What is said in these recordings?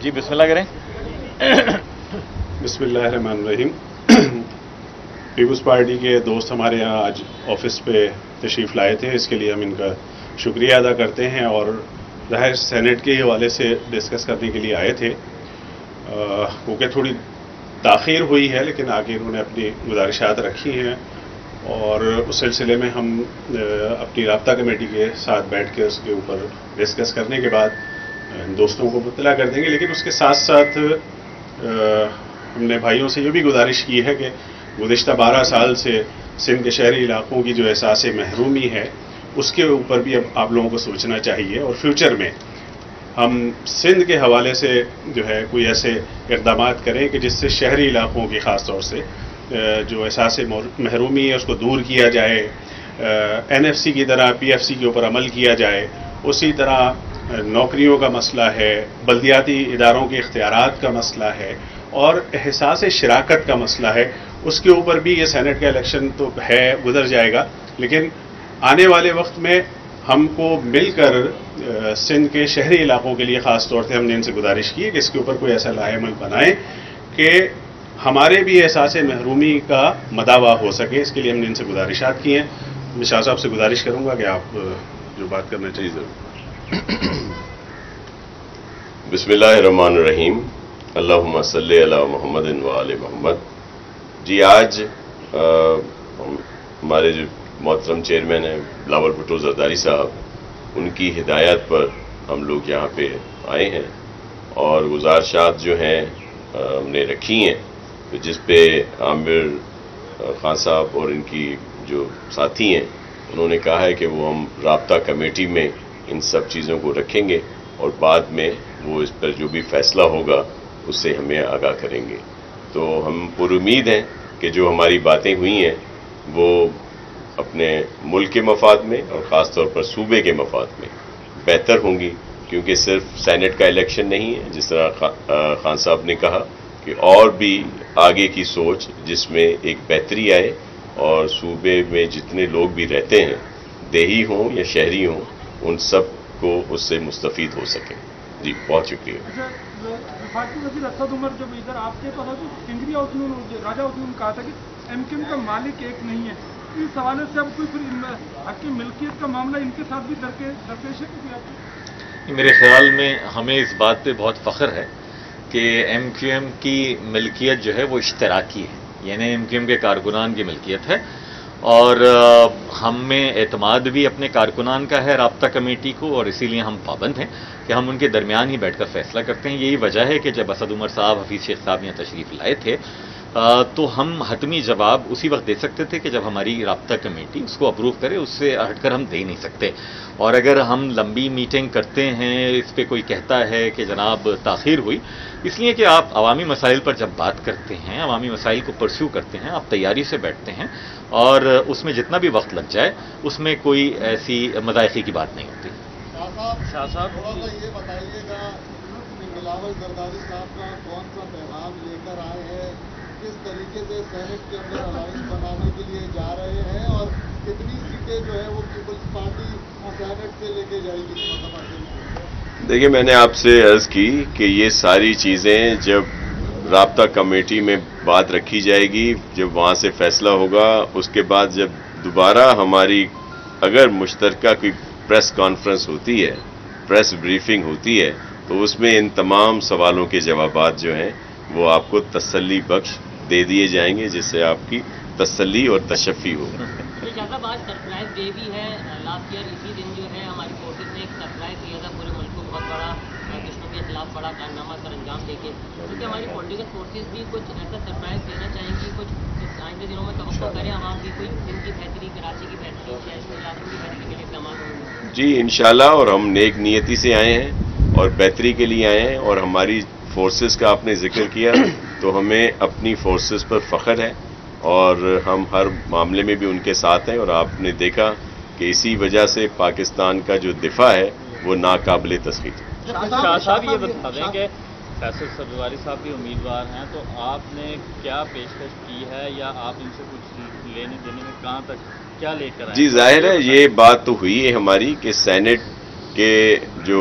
جی بسم اللہ کریں. بسمillahirrahmanirrahیم. Peoples party کے دوست ہمارے یہاں آج آفس پہ تشریف لائے تھے، اس کے لیے ہم ان کا شکریہ ادا کرتے ہیں، اور ظاہر سینٹ کے حوالے سے ڈسکس کرنے کے لیے آئے تھے. کیونکہ تھوڑی تاخیر ہوئی ہے لیکن آگے انہوں نے اپنی گزارشات رکھی ہیں، اور اس سلسلے میں ہم اپنی رابطہ کمیٹی کے ساتھ بیٹھ کے اس کے اوپر ڈسکس کرنے کے بعد دوستوں کو مطلع کر دیں گے. لیکن اس کے ساتھ ساتھ ہم نے بھائیوں سے یہ بھی گزارش کی ہے کہ گزشتہ 12 سال سے سندھ کے شہری علاقوں کی جو احساس محرومی ہے اس کے اوپر بھی اب آپ لوگوں کو سوچنا چاہیے، اور فیوچر میں ہم سندھ کے حوالے سے جو ہے کوئی ایسے اقدامات کریں کہ جس سے شہری علاقوں کی خاص طور سے جو احساس محرومی ہے اس کو دور کیا جائے. NFC کی طرح PFC کے اوپر عمل کیا جائے. اسی طرح نوکریوں کا مسئلہ ہے، بلدیاتی اداروں کے اختیارات کا مسئلہ ہے، اور احساس شراکت کا مسئلہ ہے. اس کے اوپر بھی یہ سینٹ کا الیکشن تو ہے، گزر جائے گا، لیکن آنے والے وقت میں ہم کو مل کر سندھ کے شہری علاقوں کے لیے خاص طور سے ہم نے ان سے گزارش کی ہے کہ اس کے اوپر کوئی ایسا لائحہ عمل بنائیں کہ ہمارے بھی احساس محرومی کا مداوع ہو سکے. اس کے لیے ہم نے ان سے گزارشات کی ہیں. میں شاہ صاحب سے گزارش کروں گا کہ آپ جو بات کرنا چاہیے ضرور. بسم اللہ الرحمن الرحیم. اللہم صلی علی محمد و آل محمد. جی آج ہمارے جو محترم چیئرمین ہیں بلاول بھٹو زرداری صاحب، ان کی ہدایت پر ہم لوگ یہاں پہ آئے ہیں، اور گزارشات جو ہیں ہم نے رکھی ہیں، جس پہ عامر خان صاحب اور ان کی جو ساتھی ہیں انہوں نے کہا ہے کہ وہ ہم رابطہ کمیٹی میں ان سب چیزوں کو رکھیں گے، اور بعد میں وہ اس پر جو بھی فیصلہ ہوگا اس سے ہمیں آگاہ کریں گے. تو ہم پر امید ہیں کہ جو ہماری باتیں ہوئی ہیں وہ اپنے ملک کے مفاد میں اور خاص طور پر صوبے کے مفاد میں بہتر ہوں گی، کیونکہ صرف سینٹ کا الیکشن نہیں ہے، جس طرح خان صاحب نے کہا کہ اور بھی آگے کی سوچ جس میں ایک بہتری آئے، اور صوبے میں جتنے لوگ بھی رہتے ہیں، دیہی ہوں یا شہری ہوں، ان سب کو اس سے مستفید ہو سکیں. جی بہت شکریہ. وفاقی وزیر اسد عمر جب ادھر آپ کے پاس تو کیندری ہاؤس میں راجہ ہاؤس میں کہا تھا کہ MKM کا مالک ایک نہیں ہے. اس حوالے سے اب کوئی پھر حق کی ملکیت کا معاملہ ان کے ساتھ بھی درپیش ہے کہ میرے خیال میں ہمیں اس بات پہ بہت فخر ہے کہ MQM کی ملکیت جو ہے وہ اشتراکی ہے، یعنی MQM کے کارکنان کی ملکیت ہے، اور ہم میں اعتماد بھی اپنے کارکنان کا ہے رابطہ کمیٹی کو، اور اسی لیے ہم پابند ہیں کہ ہم ان کے درمیان ہی بیٹھ کر فیصلہ کرتے ہیں. یہی وجہ ہے کہ جب اسد عمر صاحب، حفیظ شیخ صاحب یہاں تشریف لائے تھے تو ہم حتمی جواب اسی وقت دے سکتے تھے کہ جب ہماری رابطہ کمیٹی اس کو اپروو کرے، اس سے ہٹ کر ہم دے نہیں سکتے. اور اگر ہم لمبی میٹنگ کرتے ہیں، اس پہ کوئی کہتا ہے کہ جناب تاخیر ہوئی، اس لیے کہ آپ عوامی مسائل پر جب بات کرتے ہیں، عوامی مسائل کو پرسیو کرتے ہیں، آپ تیاری سے بیٹھتے ہیں، اور اس میں جتنا بھی وقت لگ جائے اس میں کوئی ایسی مذائقے کی بات نہیں ہوتی. شاہ صاحب تھوڑا سا یہ بتائیے گا کہ بلاول زرداری صاحب کا کون سا پیغام لے کر آئے ہیں، کس طریقے سے سینٹ کے اندر الائنس بنانے کے لیے جا رہے ہیں، اور کتنی سیٹیں جو ہے وہ پیپلز پارٹی سینٹ سے لے کے جائے گی اس مرتبہ؟ دیکھیے، میں نے آپ سے عرض کی کہ یہ ساری چیزیں جب رابطہ کمیٹی میں بات رکھی جائے گی، جب وہاں سے فیصلہ ہوگا، اس کے بعد جب دوبارہ ہماری اگر مشترکہ کوئی پریس کانفرنس ہوتی ہے، پریس بریفنگ ہوتی ہے، تو اس میں ان تمام سوالوں کے جوابات جو ہیں وہ آپ کو تسلی بخش دے دیے جائیں گے، جس سے آپ کی تسلی اور تشفی ہو. صاحب آج سرپرائز ڈے بھی ہے. لاسٹ ایئر اسی دن جو ہے ہماری فورسز نے ایک سرپرائز کیا تھا پورے ملک کو، بہت بڑا دشمنوں کے خلاف بڑا کارنامہ سر انجام دے کے، کیونکہ ہماری پولیٹیکل فورسز بھی کچھ ایسا سرپرائز دینا چاہیں گی، کچھ آئندہ دنوں میں توقع کریں عوام کی، کوئی دن کی بہتری، کراچی کی بہتری، سیاسی علاقوں کی بہتری کے لیے اقدامات ہوں گے. جی انشاءاللہ، اور ہم نیک نیتی سے آئے ہیں اور بہتری کے لیے آئے ہیں، اور ہماری فورسز کا آپ نے ذکر کیا تو ہمیں اپنی فورسز پر فخر ہے، اور ہم ہر معاملے میں بھی ان کے ساتھ ہیں. اور آپ نے دیکھا کہ اسی وجہ سے پاکستان کا جو دفاع ہے وہ ناقابل تسخیر. شاہ صاحب یہ بتا دیں کہ فیصل سبزواری صاحب بھی امیدوار ہیں، تو آپ نے کیا پیشکش کی ہے، یا آپ ان سے کچھ لینے دینے میں کہاں تک کیا لے کر آئے؟ جی ظاہر ہے یہ بات تو ہوئی ہے ہماری کہ سینٹ کے جو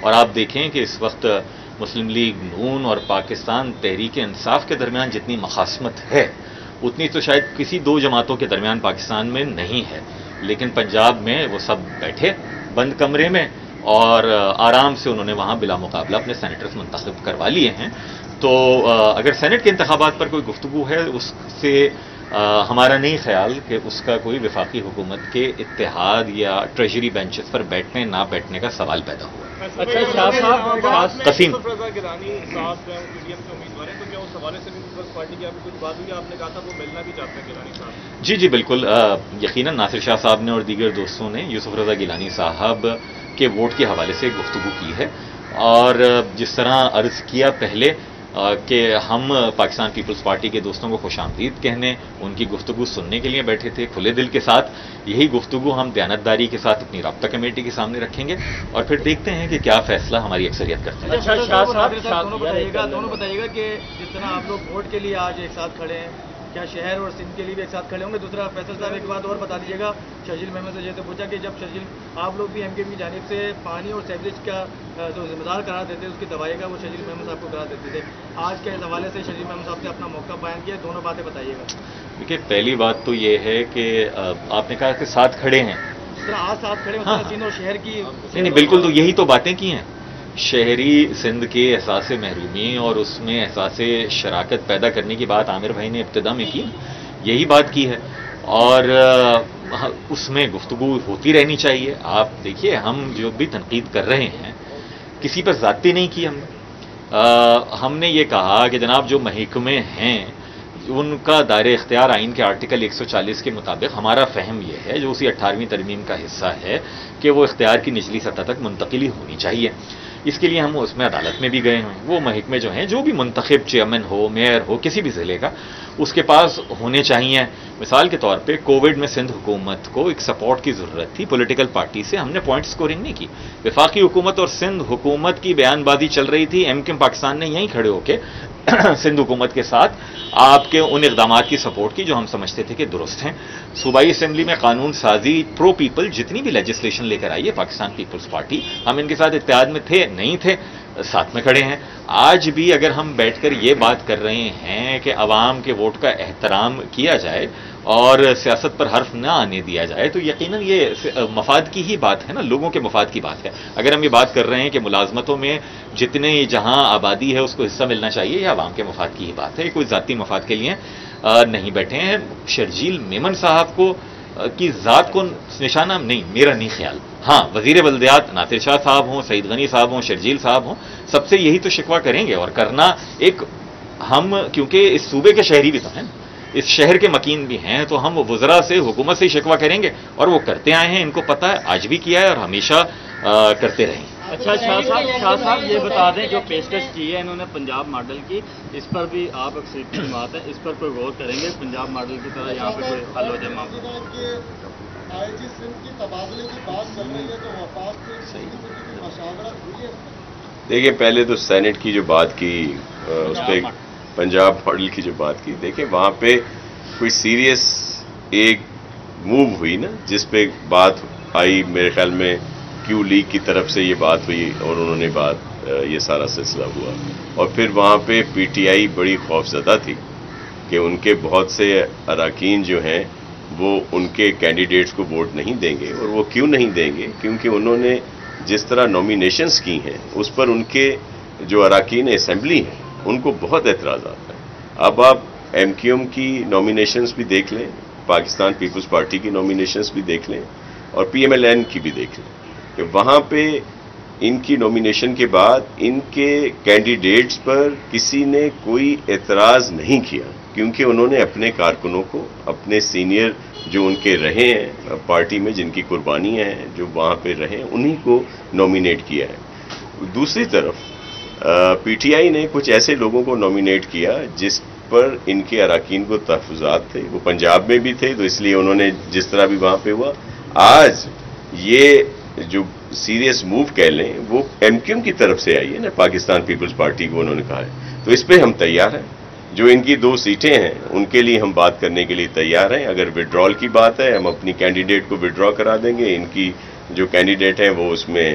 اور آپ دیکھیں کہ اس وقت مسلم لیگ نون اور پاکستان تحریک انصاف کے درمیان جتنی مخاصمت ہے اتنی تو شاید کسی دو جماعتوں کے درمیان پاکستان میں نہیں ہے، لیکن پنجاب میں وہ سب بیٹھے بند کمرے میں اور آرام سے انہوں نے وہاں بلا مقابلہ اپنے سینیٹرز منتخب کروا لیے ہیں. تو اگر سینٹ کے انتخابات پر کوئی گفتگو ہے اس سے ہمارا نہیں خیال کہ اس کا کوئی وفاقی حکومت کے اتحاد یا ٹریجری بینچز پر بیٹھنے نہ بیٹھنے کا سوال پیدا ہوا. اچھا شاہ صاحب قسیم گیلانی صاحب جو ہیں پی ڈی ایم کے امیدوار ہیں، تو کیا اس حوالے سے بھی پیپلز پارٹی کی آپ کی کچھ بات ہوئی؟ آپ نے کہا تھا وہ ملنا بھی چاہتے ہیں گیلانی صاحب. جی بالکل، یقیناً ناصر شاہ صاحب نے اور دیگر دوستوں نے یوسف رضا گیلانی صاحب کے ووٹ کے حوالے سے گفتگو کی ہے، اور جس طرح عرض کیا پہلے کہ ہم پاکستان پیپلز پارٹی کے دوستوں کو خوش آمدید کہنے، ان کی گفتگو سننے کے لیے بیٹھے تھے کھلے دل کے ساتھ. یہی گفتگو ہم دیانتداری کے ساتھ اپنی رابطہ کمیٹی کے سامنے رکھیں گے اور پھر دیکھتے ہیں کہ کیا فیصلہ ہماری اکثریت کرتے ہیں. اچھا شاہ صاحب دونوں بتائیے گا کہ جس طرح آپ لوگ ووٹ کے لیے آج ایک ساتھ کھڑے ہیں، کیا شہر اور سندھ کے لیے بھی ایک ساتھ کھڑے ہوں گے؟ دوسرا فیصل صاحب ایک بات اور بتا دیجیے گا، شرجیل محمد سے جیسے پوچھا کہ جب شرجیل آپ لوگ بھی ایم کیو ایم کی جانب سے پانی اور سیوریج کا جو ذمہ دار قرار دیتے اس کی دوائی کا وہ شرجیل محمد صاحب کو قرار دیتے تھے، آج کے اس حوالے سے شرجیل محمد صاحب نے اپنا موقع بیان کیا، دونوں باتیں بتائیے گا. دیکھیے پہلی بات تو یہ ہے کہ آپ نے کہا کہ ساتھ کھڑے ہیں، جس طرح آج ساتھ کھڑے ہیں سندھ اور شہر کی نہیں بالکل، تو یہی تو باتیں کی ہیں. شہری سندھ کے احساس محرومی اور اس میں احساس شراکت پیدا کرنے کی بات عامر بھائی نے ابتدا میں کی، یہی بات کی ہے، اور اس میں گفتگو ہوتی رہنی چاہیے. آپ دیکھیے ہم جو بھی تنقید کر رہے ہیں کسی پر ذاتی نہیں کی ہم نے یہ کہا کہ جناب جو محکمے ہیں ان کا دائرہ اختیار آئین کے آرٹیکل 140 کے مطابق ہمارا فہم یہ ہے، جو اسی 18ویں ترمیم کا حصہ ہے، کہ وہ اختیار کی نچلی سطح تک منتقلی ہونی چاہیے. اس کے لیے ہم اس میں عدالت میں بھی گئے ہیں. وہ محکمے جو ہیں جو بھی منتخب چیئرمین ہو، میئر ہو، کسی بھی ضلع کا، اس کے پاس ہونے چاہیے. مثال کے طور پہ کووڈ میں سندھ حکومت کو ایک سپورٹ کی ضرورت تھی پولیٹیکل پارٹی سے، ہم نے پوائنٹ سکورنگ نہیں کی. وفاقی حکومت اور سندھ حکومت کی بیان بازی چل رہی تھی، ایم کیو ایم پاکستان نے یہیں کھڑے ہو کے سندھ حکومت کے ساتھ آپ کے ان اقدامات کی سپورٹ کی جو ہم سمجھتے تھے کہ درست ہیں. صوبائی اسمبلی میں قانون سازی پرو پیپل جتنی بھی لیجسلیشن لے کر آئی ہے پاکستان پیپلز پارٹی، ہم ان کے ساتھ اتحاد میں تھے نہیں تھے، ساتھ میں کھڑے ہیں. آج بھی اگر ہم بیٹھ کر یہ بات کر رہے ہیں کہ عوام کے ووٹ کا احترام کیا جائے اور سیاست پر حرف نہ آنے دیا جائے، تو یقیناً یہ مفاد کی ہی بات ہے نا، لوگوں کے مفاد کی بات ہے. اگر ہم یہ بات کر رہے ہیں کہ ملازمتوں میں جتنے جہاں آبادی ہے اس کو حصہ ملنا چاہیے، یہ عوام کے مفاد کی ہی بات ہے، کوئی ذاتی مفاد کے لیے نہیں بیٹھے ہیں. شرجیل میمن صاحب کو کی ذات کو نشانہ نہیں، میرا نہیں خیال. ہاں وزیر بلدیات ناصر شاہ صاحب ہوں، سعید غنی صاحب ہوں، شرجیل صاحب ہوں، سب سے یہی تو شکوہ کریں گے اور کرنا ایک ہم، کیونکہ اس صوبے کے شہری بھی تو ہیں، اس شہر کے مکین بھی ہیں، تو ہم وزراء سے حکومت سے شکوہ کریں گے اور وہ کرتے آئے ہیں، ان کو پتہ ہے، آج بھی کیا ہے اور ہمیشہ کرتے رہیں. اچھا شاہ صاحب یہ بتا دیں جو پیشکش کی ہے انہوں نے پنجاب ماڈل کی، اس پر بھی آپ اکثریت کی بات ہے، اس پر کوئی غور کریں گے پنجاب ماڈل کی طرح یہاں پہ کوئی حل ہو جائے معاملہ؟ آئی جی سندھ کی تبادلے کی بات چل رہی ہے تو وفاق سے مشاورت ہوئی ہے؟ دیکھیں پہلے تو سینٹ کی جو بات کی اس پہ پنجاب ماڈل کی جو بات کی، دیکھیں وہاں پہ کوئی سیریس ایک موو ہوئی نا جس پہ بات آئی، میرے خیال میں کیو لیگ کی طرف سے یہ بات ہوئی اور انہوں نے یہ سارا سلسلہ ہوا، اور پھر وہاں پہ پی ٹی آئی بڑی خوفزدہ تھی کہ ان کے بہت سے اراکین جو ہیں وہ ان کے کینڈیڈیٹس کو ووٹ نہیں دیں گے. اور وہ کیوں نہیں دیں گے؟ کیونکہ انہوں نے جس طرح نامینیشنز کی ہیں اس پر ان کے جو اراکین اسمبلی ہیں ان کو بہت اعتراضات ہیں. اب آپ ایم کیو ایم کی نامینیشنز بھی دیکھ لیں، پاکستان پیپلز پارٹی کی نامینیشنز بھی دیکھ لیں اور پی ایم ایل این کی بھی دیکھ لیں کہ وہاں پہ ان کی نامینیشن کے بعد ان کے کینڈیڈیٹس پر کسی نے کوئی اعتراض نہیں کیا، کیونکہ انہوں نے اپنے کارکنوں کو، اپنے سینئر جو ان کے رہے ہیں پارٹی میں، جن کی قربانیاں ہیں، جو وہاں پہ رہے، انہی کو نامینیٹ کیا ہے. دوسری طرف پی ٹی آئی نے کچھ ایسے لوگوں کو نامینیٹ کیا جس پر ان کے اراکین کو تحفظات تھے، وہ پنجاب میں بھی تھے، تو اس لیے انہوں نے جس طرح بھی وہاں پہ ہوا. آج یہ جو سیریس موو کہہ لیں وہ ایم کیو ایم کی طرف سے آئی ہے نا، پاکستان ہے پارٹی کو انہوں نے کہا ہے، تو اس پہ ہم تیار ہیں. جو ان کی 2 سیٹیں ہیں ان کے لیے ہم بات کرنے کے لیے تیار ہیں. اگر وڈرال کی بات ہے ہم اپنی کینڈیڈیٹ کو وڈرا کرا دیں گے، ان کی جو کینڈیڈیٹ ہیں وہ اس میں